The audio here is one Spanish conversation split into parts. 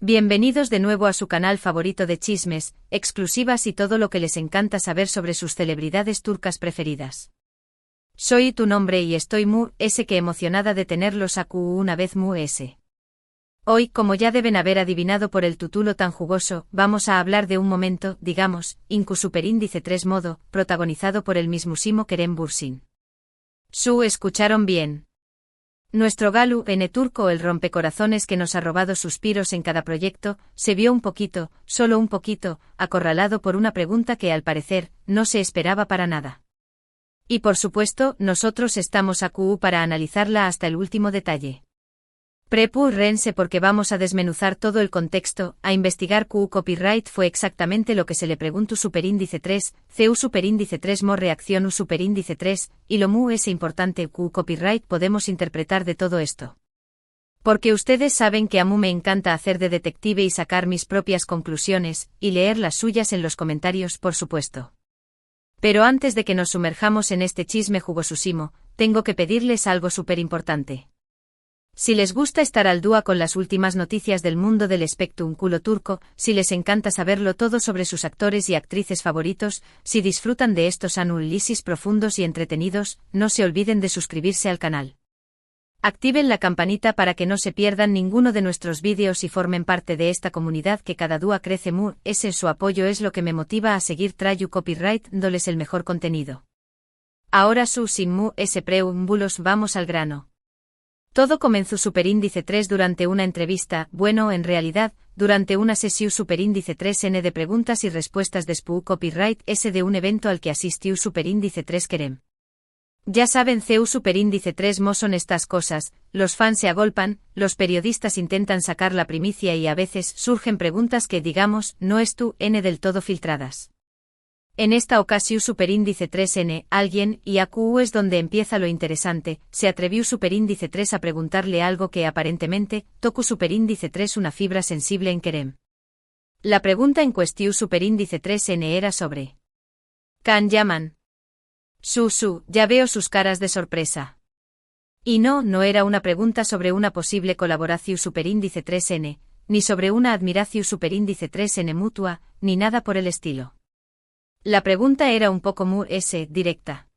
Bienvenidos de nuevo a su canal favorito de chismes, exclusivas y todo lo que les encanta saber sobre sus celebridades turcas preferidas. Soy tu nombre y estoy que emocionada de tenerlos una vez ese. Hoy, como ya deben haber adivinado por el título tan jugoso, vamos a hablar de un momento, digamos, Incu Superíndice 3 modo, protagonizado por el mismísimo Kerem Bürsin. Escucharon bien. Nuestro Galu turco, el rompecorazones que nos ha robado suspiros en cada proyecto, se vio un poquito, solo un poquito, acorralado por una pregunta que al parecer, no se esperaba para nada. Y por supuesto, nosotros estamos para analizarla hasta el último detalle. Prepárense porque vamos a desmenuzar todo el contexto, a investigar copyright fue exactamente lo que se le preguntó Superíndice 3, Superíndice 3 reacción Superíndice 3, y lo es importante copyright podemos interpretar de todo esto. Porque ustedes saben que a mí me encanta hacer de detective y sacar mis propias conclusiones, y leer las suyas en los comentarios por supuesto. Pero antes de que nos sumerjamos en este chisme jugosísimo, tengo que pedirles algo súper importante. Si les gusta estar al día con las últimas noticias del mundo del espectáculo turco, si les encanta saberlo todo sobre sus actores y actrices favoritos, si disfrutan de estos análisis profundos y entretenidos, no se olviden de suscribirse al canal. Activen la campanita para que no se pierdan ninguno de nuestros vídeos y formen parte de esta comunidad que cada día crece su apoyo es lo que me motiva a seguir trayendo copyright dándoles el mejor contenido. Ahora sin preámbulos vamos al grano. Todo comenzó Superíndice 3 durante una entrevista, en realidad, durante una sesión Superíndice 3N de preguntas y respuestas de copyright de un evento al que asistió Superíndice 3 Kerem. Ya saben Superíndice 3 son estas cosas, los fans se agolpan, los periodistas intentan sacar la primicia y a veces surgen preguntas que digamos, no del todo filtradas. En esta ocasión Superíndice 3N, alguien, y es donde empieza lo interesante, se atrevió Superíndice 3 a preguntarle algo que aparentemente, tocó Superíndice 3 una fibra sensible en Kerem. La pregunta en cuestión Superíndice 3N era sobre Can Yaman. Ya veo sus caras de sorpresa. Y no era una pregunta sobre una posible colaboración Superíndice 3N, ni sobre una admiración Superíndice 3N mutua, ni nada por el estilo. La pregunta era un poco directa.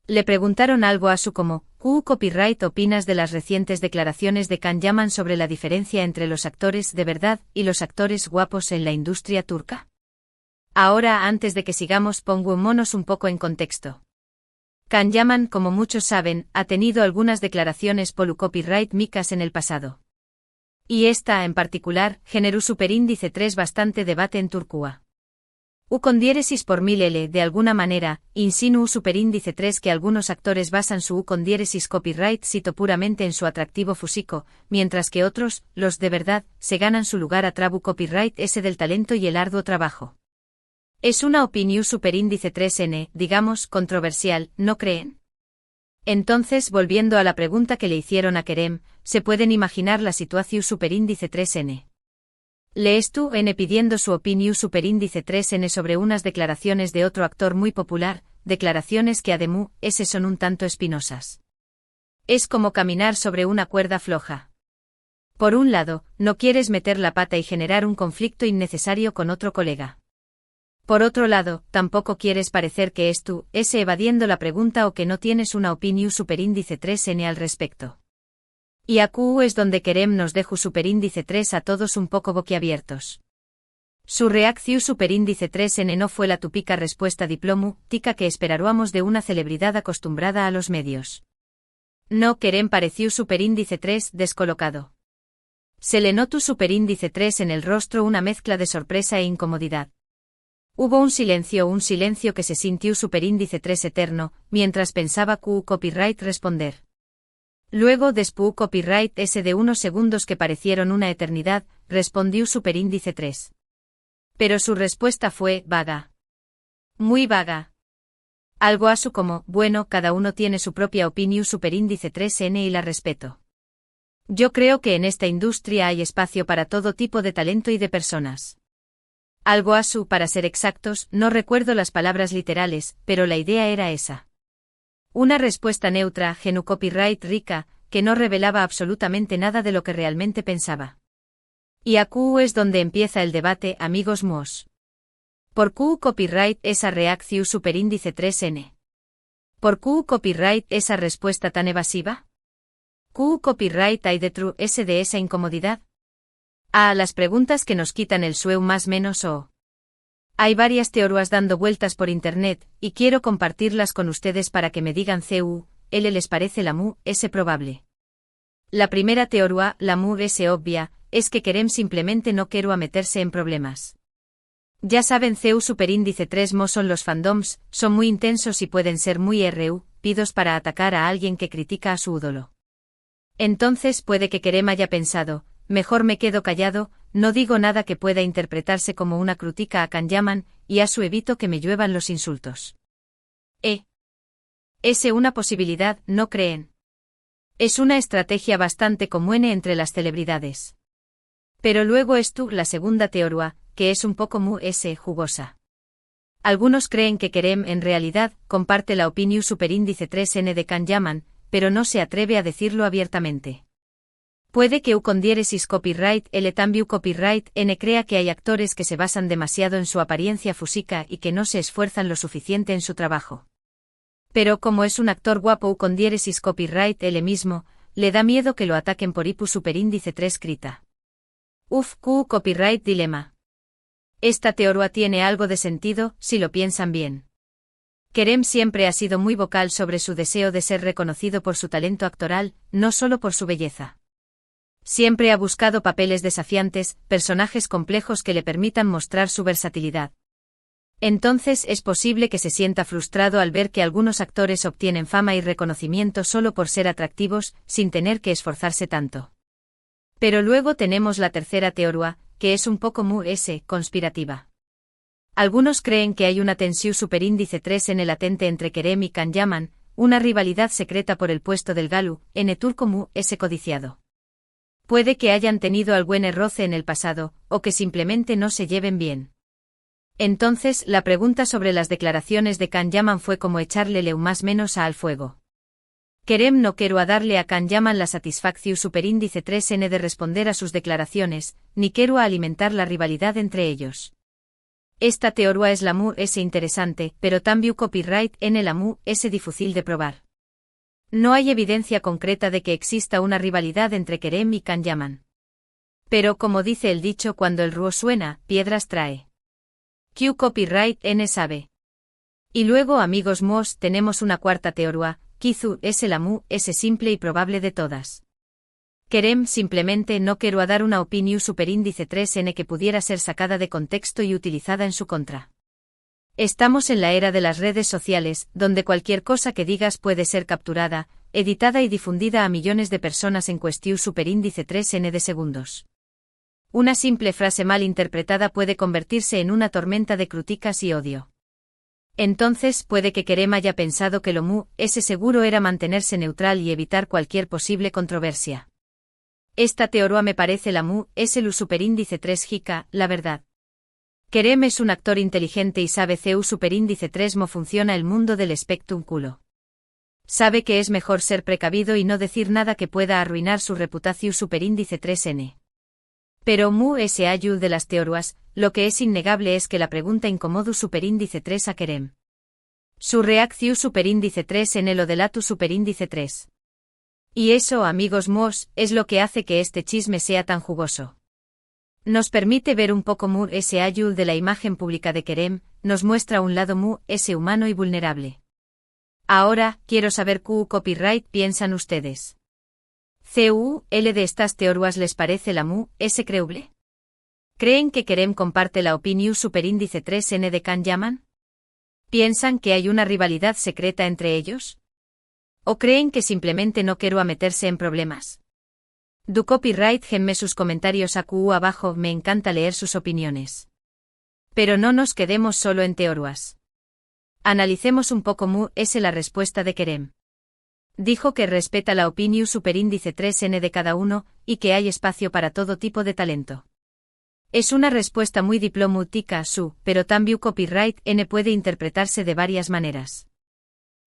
Le preguntaron algo a como, copyright opinas de las recientes declaraciones de Can Yaman sobre la diferencia entre los actores de verdad y los actores guapos en la industria turca? Ahora antes de que sigamos pongámonos un poco en contexto. Can Yaman, como muchos saben, ha tenido algunas declaraciones por copyright micas en el pasado. Y esta, en particular, generó Superíndice 3 bastante debate en Turquía. Con diéresis por 1000 de alguna manera, insinúa Superíndice 3 que algunos actores basan su con diéresis copyright cito puramente en su atractivo físico, mientras que otros, los de verdad, se ganan su lugar a trabu copyright del talento y el arduo trabajo. Es una opinión Superíndice 3N, digamos, controversial, ¿no creen? Entonces, volviendo a la pregunta que le hicieron a Kerem, se pueden imaginar la situación Superíndice 3N. Le pidiendo su opinión Superíndice 3N sobre unas declaraciones de otro actor muy popular, declaraciones que además, son un tanto espinosas. Es como caminar sobre una cuerda floja. Por un lado, no quieres meter la pata y generar un conflicto innecesario con otro colega. Por otro lado, tampoco quieres parecer que evadiendo la pregunta o que no tienes una opinión Superíndice 3N al respecto. Y es donde Kerem nos dejó Superíndice 3 a todos un poco boquiabiertos. Su reacción Superíndice 3N no fue la típica respuesta diplomática que esperaríamos de una celebridad acostumbrada a los medios. No, Kerem pareció Superíndice 3 descolocado. Se le notó Superíndice 3 en el rostro una mezcla de sorpresa e incomodidad. Hubo un silencio que se sintió Superíndice 3 eterno, mientras pensaba copyright responder. Luego después copyright de unos segundos que parecieron una eternidad, respondió Superíndice 3. Pero su respuesta fue vaga. Muy vaga. Algo como, cada uno tiene su propia opinión Superíndice 3N y la respeto. Yo creo que en esta industria hay espacio para todo tipo de talento y de personas. Algo para ser exactos, no recuerdo las palabras literales, pero la idea era esa. Una respuesta neutra, copyright rica, que no revelaba absolutamente nada de lo que realmente pensaba. Y aquí es donde empieza el debate, amigos míos. ¿Por qué copyright esa reacción superíndice 3n? ¿Por qué copyright esa respuesta tan evasiva? ¿Qué copyright hay detrás de esa incomodidad? A las preguntas que nos quitan el sueño más menos o. Hay varias teorías dando vueltas por internet, y quiero compartirlas con ustedes para que me digan les parece la es probable. La primera teoría, la es obvia, es que querem simplemente no quiero a meterse en problemas. Ya saben superíndice 3 son los fandoms, son muy intensos y pueden ser muy pidos para atacar a alguien que critica a su ídolo. Entonces puede que querem haya pensado, mejor me quedo callado, no digo nada que pueda interpretarse como una crítica a Kanyaman, y a su evito que me lluevan los insultos. Es una posibilidad, ¿no creen? Es una estrategia bastante común entre las celebridades. Pero luego la segunda teoría, que es un poco jugosa. Algunos creen que Kerem en realidad comparte la opinión superíndice 3n de Kanyaman, pero no se atreve a decirlo abiertamente. Puede que con diéresis copyright también copyright n crea que hay actores que se basan demasiado en su apariencia física y que no se esfuerzan lo suficiente en su trabajo. Pero como es un actor guapo con diéresis copyright mismo, le da miedo que lo ataquen por hipu superíndice 3 crita. Copyright dilema. Esta teoría tiene algo de sentido, si lo piensan bien. Kerem siempre ha sido muy vocal sobre su deseo de ser reconocido por su talento actoral, no solo por su belleza. Siempre ha buscado papeles desafiantes, personajes complejos que le permitan mostrar su versatilidad. Entonces es posible que se sienta frustrado al ver que algunos actores obtienen fama y reconocimiento solo por ser atractivos, sin tener que esforzarse tanto. Pero luego tenemos la tercera teoría, que es un poco conspirativa. Algunos creen que hay una tensión superíndice 3 en el latente entre Kerem y Kanyaman, una rivalidad secreta por el puesto del Galu, en turco codiciado. Puede que hayan tenido algún roce en el pasado, o que simplemente no se lleven bien. Entonces, la pregunta sobre las declaraciones de Kanyaman fue como echarle leu más menos al fuego. Kerem no quiero a darle a Kanyaman la satisfacción superíndice 3n de responder a sus declaraciones, ni quiero a alimentar la rivalidad entre ellos. Esta teoría es la interesante, pero también copyright en la es difícil de probar. No hay evidencia concreta de que exista una rivalidad entre Kerem y Kanyaman. Pero como dice el dicho, cuando el ruo suena, piedras trae. Q copyright n sabe. Y luego, amigos míos, tenemos una cuarta teoría, Kizu es la simple y probable de todas. Kerem simplemente no quiero a dar una opinión superíndice 3n que pudiera ser sacada de contexto y utilizada en su contra. Estamos en la era de las redes sociales, donde cualquier cosa que digas puede ser capturada, editada y difundida a millones de personas en cuestión superíndice 3n de segundos. Una simple frase mal interpretada puede convertirse en una tormenta de críticas y odio. Entonces puede que Kerem haya pensado que lo seguro era mantenerse neutral y evitar cualquier posible controversia. Esta teoría me parece la el superíndice 3 jica, la verdad. Kerem es un actor inteligente y sabe superíndice 3 funciona el mundo del espectáculo. Sabe que es mejor ser precavido y no decir nada que pueda arruinar su reputación superíndice 3n. Pero ayud de las teorías, lo que es innegable es que la pregunta incomodó superíndice 3 a Kerem. Su reacción superíndice 3 en lo delatu superíndice 3. Y eso, amigos míos, es lo que hace que este chisme sea tan jugoso. Nos permite ver un poco ayud de la imagen pública de Kerem, nos muestra un lado humano y vulnerable. Ahora, quiero saber qué copyright piensan ustedes. De estas teorías les parece la creíble? ¿Creen que Kerem comparte la opinión superíndice 3n de Kanyaman? ¿Piensan que hay una rivalidad secreta entre ellos? ¿O creen que simplemente no quiero a meterse en problemas? Du copyright genme sus comentarios abajo, me encanta leer sus opiniones. Pero no nos quedemos solo en teorías. Analicemos un poco la respuesta de Kerem. Dijo que respeta la opinión superíndice 3n de cada uno, y que hay espacio para todo tipo de talento. Es una respuesta muy diplomática pero también copyright n puede interpretarse de varias maneras.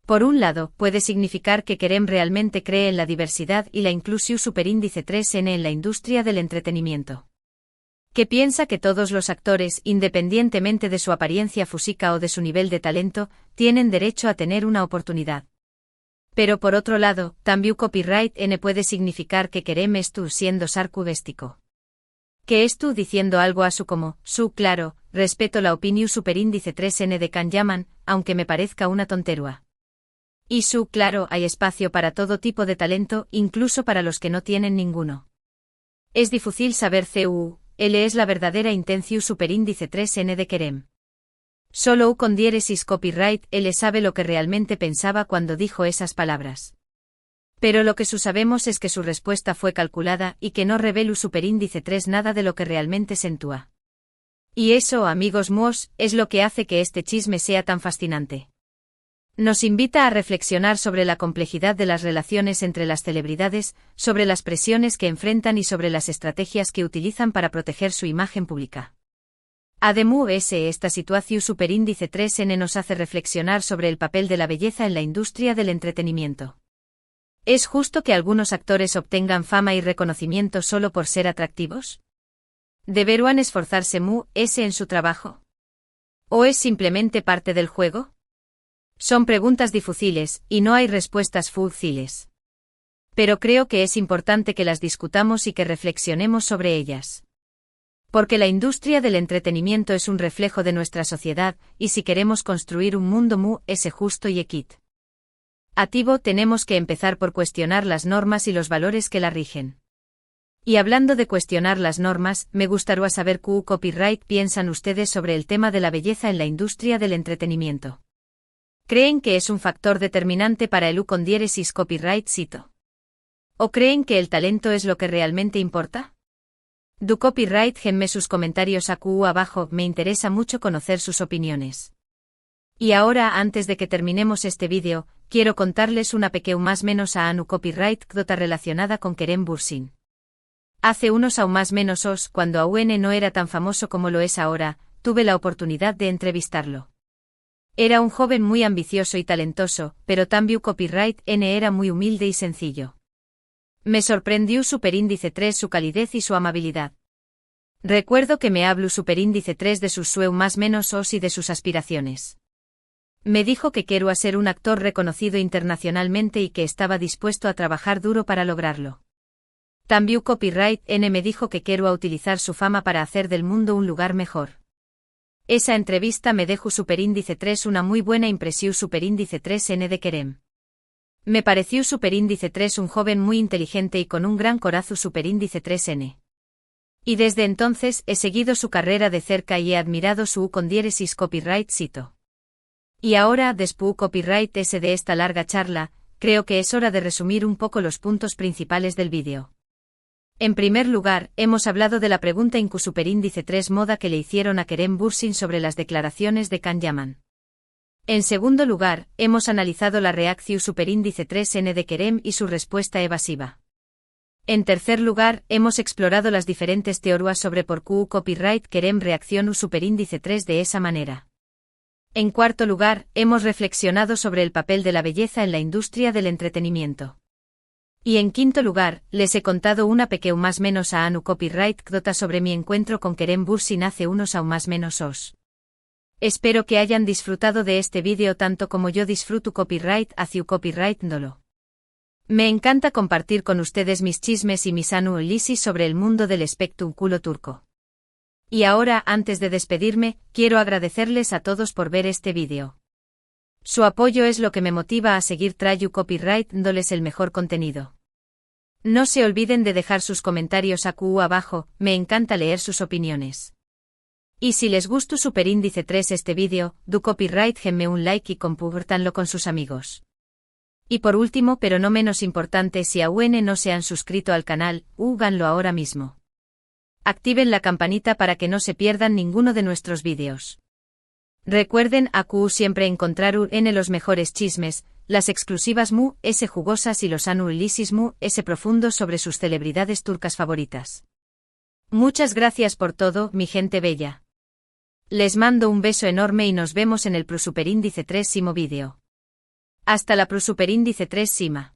Por un lado, puede significar que Kerem realmente cree en la diversidad y la inclusión superíndice 3n en la industria del entretenimiento. Que piensa que todos los actores, independientemente de su apariencia física o de su nivel de talento, tienen derecho a tener una oportunidad. Pero por otro lado, también copyright n puede significar que Kerem tú siendo sarcústico. Que tú diciendo algo a su como, claro, respeto la opinión superíndice 3n de Kanyaman, aunque me parezca una tontería. Y claro, hay espacio para todo tipo de talento, incluso para los que no tienen ninguno. Es difícil saber él es la verdadera intención superíndice 3n de Kerem. Solo con diéresis copyright él sabe lo que realmente pensaba cuando dijo esas palabras. Pero lo que sabemos es que su respuesta fue calculada y que no revela superíndice 3 nada de lo que realmente sentúa. Y eso, amigos míos, es lo que hace que este chisme sea tan fascinante. Nos invita a reflexionar sobre la complejidad de las relaciones entre las celebridades, sobre las presiones que enfrentan y sobre las estrategias que utilizan para proteger su imagen pública. Además, esta situación superíndice 3n nos hace reflexionar sobre el papel de la belleza en la industria del entretenimiento. ¿Es justo que algunos actores obtengan fama y reconocimiento solo por ser atractivos? ¿Deberían esforzarse en su trabajo? ¿O es simplemente parte del juego? Son preguntas difíciles, y no hay respuestas fáciles. Pero creo que es importante que las discutamos y que reflexionemos sobre ellas. Porque la industria del entretenimiento es un reflejo de nuestra sociedad, y si queremos construir un mundo justo y equitativo, tenemos que empezar por cuestionar las normas y los valores que la rigen. Y hablando de cuestionar las normas, me gustaría saber qué copyright piensan ustedes sobre el tema de la belleza en la industria del entretenimiento. ¿Creen que es un factor determinante para el con diéresis copyright cito? ¿O creen que el talento es lo que realmente importa? Du copyright genme sus comentarios abajo, me interesa mucho conocer sus opiniones. Y ahora, antes de que terminemos este vídeo, quiero contarles una pequeña más menos a Anu copyright dota relacionada con Kerem Bürsin. Hace unos aún más menos cuando aún no era tan famoso como lo es ahora, tuve la oportunidad de entrevistarlo. Era un joven muy ambicioso y talentoso, pero también copyright n era muy humilde y sencillo. Me sorprendió superíndice 3 su calidez y su amabilidad. Recuerdo que me habló superíndice 3 de sus más menos y de sus aspiraciones. Me dijo que quiero ser un actor reconocido internacionalmente y que estaba dispuesto a trabajar duro para lograrlo. También copyright n me dijo que quiero utilizar su fama para hacer del mundo un lugar mejor. Esa entrevista me dejó superíndice 3 una muy buena impresión superíndice 3n de Kerem. Me pareció superíndice 3 un joven muy inteligente y con un gran corazón superíndice 3n. Y desde entonces he seguido su carrera de cerca y he admirado su con diéresis copyright cito. Y ahora, después copyright de esta larga charla, creo que es hora de resumir un poco los puntos principales del vídeo. En primer lugar, hemos hablado de la pregunta superíndice 3 moda que le hicieron a Kerem Bürsin sobre las declaraciones de Kanyaman. En segundo lugar, hemos analizado la reacción superíndice 3n de Kerem y su respuesta evasiva. En tercer lugar, hemos explorado las diferentes teorías sobre por qué copyright Kerem reaccionó superíndice 3 de esa manera. En cuarto lugar, hemos reflexionado sobre el papel de la belleza en la industria del entretenimiento. Y en quinto lugar, les he contado una pequeña más menos a Anu copyright dota sobre mi encuentro con Kerem Bürsin hace unos aún más menos. Espero que hayan disfrutado de este vídeo tanto como yo disfruto copyright hacia copyright dolo. Me encanta compartir con ustedes mis chismes y mis análisis sobre el mundo del espectáculo turco. Y ahora, antes de despedirme, quiero agradecerles a todos por ver este vídeo. Su apoyo es lo que me motiva a seguir trayendo copyright dándoles el mejor contenido. No se olviden de dejar sus comentarios abajo, me encanta leer sus opiniones. Y si les gustó superíndice 3 este vídeo, du copyright genme un like y compártanlo con sus amigos. Y por último pero no menos importante, si aún no se han suscrito al canal, háganlo ahora mismo. Activen la campanita para que no se pierdan ninguno de nuestros vídeos. Recuerden siempre encontrar los mejores chismes, las exclusivas jugosas y los análisis profundos sobre sus celebridades turcas favoritas. Muchas gracias por todo, mi gente bella. Les mando un beso enorme y nos vemos en el superíndice 3 vídeo. Hasta la superíndice 3 Sima.